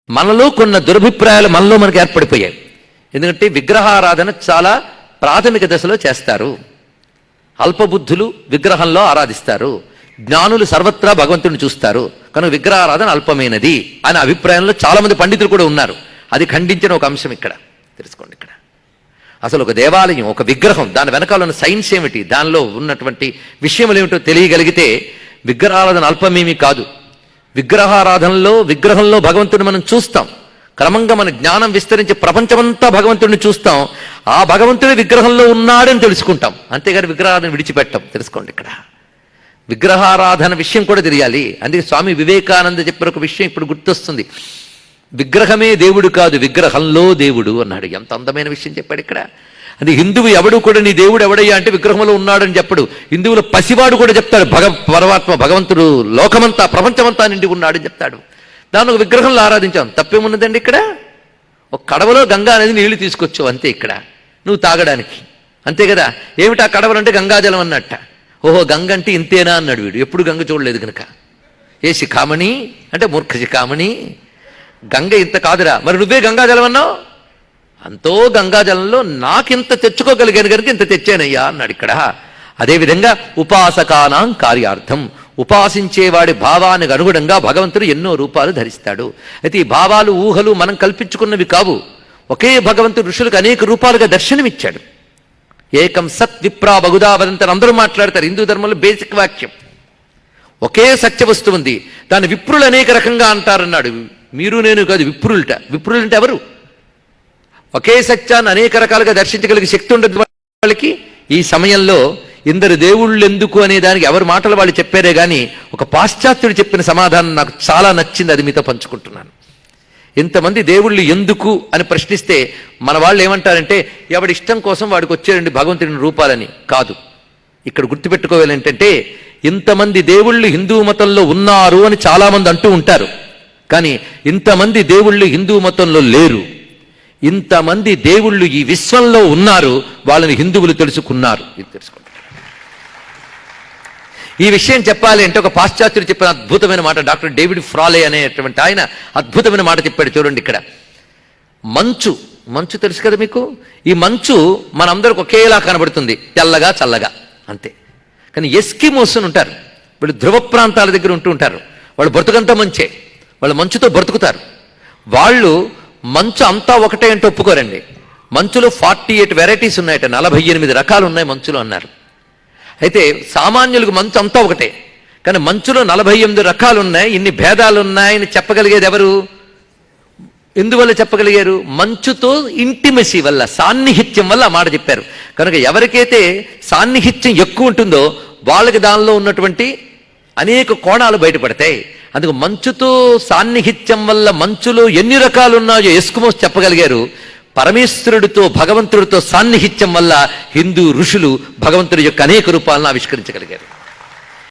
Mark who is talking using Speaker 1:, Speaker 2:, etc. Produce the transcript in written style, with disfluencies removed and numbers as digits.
Speaker 1: మనలో కొన్ని దురభిప్రాయాలు మనకు ఏర్పడిపోయాయి. ఎందుకంటే విగ్రహారాధన చాలా ప్రాథమిక దశలో చేస్తారు. అల్పబుద్ధులు విగ్రహంలో ఆరాధిస్తారు, జ్ఞానులు సర్వత్రా భగవంతుడిని చూస్తారు, కనుక విగ్రహారాధన అల్పమైనది అనే అభిప్రాయంలో చాలా మంది పండితులు కూడా ఉన్నారు. అది ఖండించిన ఒక అంశం ఇక్కడ తెలుసుకోండి. ఇక్కడ అసలు ఒక దేవాలయం, ఒక విగ్రహం, దాని వెనకాల ఉన్న సైన్స్ ఏమిటి, దానిలో ఉన్నటువంటి విషయములు ఏమిటో తెలియగలిగితే విగ్రహారాధన అల్పమేమీ కాదు. విగ్రహంలో భగవంతుడిని మనం చూస్తాం. క్రమంగా మన జ్ఞానం విస్తరించి ప్రపంచమంతా భగవంతుడిని చూస్తాం. ఆ భగవంతుడి విగ్రహంలో ఉన్నాడని తెలుసుకుంటాం. అంతేగాని విగ్రహారాధన విడిచిపెట్టాం. తెలుసుకోండి. ఇక్కడ విగ్రహారాధన విషయం కూడా తెలియాలి. అందుకే స్వామి వివేకానంద చెప్పిన ఒక విషయం ఇప్పుడు గుర్తొస్తుంది. విగ్రహమే దేవుడు కాదు, విగ్రహంలో దేవుడు అన్నాడు. ఎంత అందమైన విషయం చెప్పాడు ఇక్కడ. అది హిందువు ఎవడు కూడా నీ దేవుడు ఎవడయ్యా అంటే విగ్రహంలో ఉన్నాడని చెప్పడు. హిందువుల పసివాడు కూడా చెప్తాడు పరమాత్మ భగవంతుడు లోకమంతా ప్రపంచమంతా నిండి ఉన్నాడని చెప్తాడు. దాన్ని ఒక విగ్రహంలో ఆరాధించాం, తప్పేమున్నదండి? ఇక్కడ ఒక కడవలో గంగా అనేది నీళ్లు తీసుకొచ్చావు అంతే. ఇక్కడ నువ్వు తాగడానికి అంతే కదా. ఏమిటి ఆ కడవలంటే గంగాజలం అన్నట్ట. ఓహో గంగ అంటే ఇంతేనా అన్నాడు వీడు, ఎప్పుడు గంగ చూడలేదు కనుక. ఏ శిఖామణి అంటే మూర్ఖ శిఖామణి, గంగ ఇంత కాదురా, మరి నువ్వే గంగాజలం అన్నావు. అంతో గంగాజలంలో నాకింత తెచ్చుకోగలిగాను కనుక ఇంత తెచ్చానయ్యా అన్నాడు ఇక్కడ. అదేవిధంగా ఉపాసకానాం కార్యార్థం, ఉపాసించేవాడి భావానికి అనుగుణంగా భగవంతుడు ఎన్నో రూపాలు ధరిస్తాడు. అయితే ఈ భావాలు ఊహలు మనం కల్పించుకున్నవి కావు. ఒకే భగవంతుడు ఋషులకు అనేక రూపాలుగా దర్శనమిచ్చాడు. ఏకం సత్ విప్రా బహుదా వదంతని అందరూ మాట్లాడతారు. హిందూ ధర్మంలో బేసిక్ వాక్యం. ఒకే సత్య వస్తువు ఉంది, దాన్ని విప్రులు అనేక రకంగా అంటారన్నాడు. మీరు నేను కాదు, విప్రులుట. విప్రులంటే ఎవరు? ఒకే సత్యాన్ని అనేక రకాలుగా దర్శించగలిగే శక్తి ఉండదు వాళ్ళకి. ఈ సమయంలో ఇందరు దేవుళ్ళు ఎందుకు అనే దానికి ఎవరి మాటలు వాళ్ళు చెప్పారే గాని ఒక పాశ్చాత్యుడు చెప్పిన సమాధానం నాకు చాలా నచ్చింది, అది మీతో పంచుకుంటున్నాను. ఇంతమంది దేవుళ్ళు ఎందుకు అని ప్రశ్నిస్తే మన వాళ్ళు ఏమంటారంటే ఎవడి ఇష్టం కోసం వాడికి వచ్చారండి భగవంతుడిని రూపాలని. కాదు, ఇక్కడ గుర్తుపెట్టుకోవాలి ఏంటంటే ఇంతమంది దేవుళ్ళు హిందూ మతంలో ఉన్నారు అని చాలా మంది అంటూ ఉంటారు. కానీ ఇంతమంది దేవుళ్ళు హిందూ మతంలో లేరు. ఇంతమంది దేవుళ్ళు ఈ విశ్వంలో ఉన్నారు, వాళ్ళని హిందువులు తెలుసుకున్నారు. ఇది తెలుసుకోండి. ఈ విషయం చెప్పాలి అంటే ఒక పాశ్చాత్యుడు చెప్పిన అద్భుతమైన మాట, డాక్టర్ డేవిడ్ ఫ్రాలే అనేటువంటి ఆయన అద్భుతమైన మాట చెప్పాడు. చూడండి ఇక్కడ మంచు తెలుసు కదా మీకు. ఈ మంచు మనందరికి ఒకేలా కనబడుతుంది, తెల్లగా చల్లగా అంతే. కానీ ఎస్కిమోస్ అని ఉంటారు, వీళ్ళు ధ్రువ ప్రాంతాల దగ్గర ఉంటూ ఉంటారు. వాళ్ళు బ్రతుకంతా మంచే, వాళ్ళు మంచుతో బ్రతుకుతారు. వాళ్ళు మంచు అంతా ఒకటే అంటే ఒప్పుకోరండి. మంచులో 48 వెరైటీస్ ఉన్నాయట, 48 రకాలు ఉన్నాయి మంచులో అన్నారు. అయితే సామాన్యులకు మంచు అంతా ఒకటే, కానీ మంచులో 48 రకాలు ఉన్నాయి, ఇన్ని భేదాలు ఉన్నాయని చెప్పగలిగేది ఎవరు? ఎందువల్ల చెప్పగలిగారు? మంచుతో ఇంటిమసీ వల్ల, సాన్నిహిత్యం వల్ల ఆ మాట చెప్పారు. కనుక ఎవరికైతే సాన్నిహిత్యం ఎక్కువ ఉంటుందో వాళ్ళకి దానిలో ఉన్నటువంటి అనేక కోణాలు బయటపడతాయి. అందుకు మంచుతో సాన్నిహిత్యం వల్ల మంచులో ఎన్ని రకాలు ఉన్నాయో ఎస్కిమోస్ చెప్పగలిగారు. పరమేశ్వరుడితో భగవంతుడితో సాన్నిహిత్యం వల్ల హిందూ ఋషులు భగవంతుడి యొక్క అనేక రూపాలను ఆవిష్కరించగలిగారు.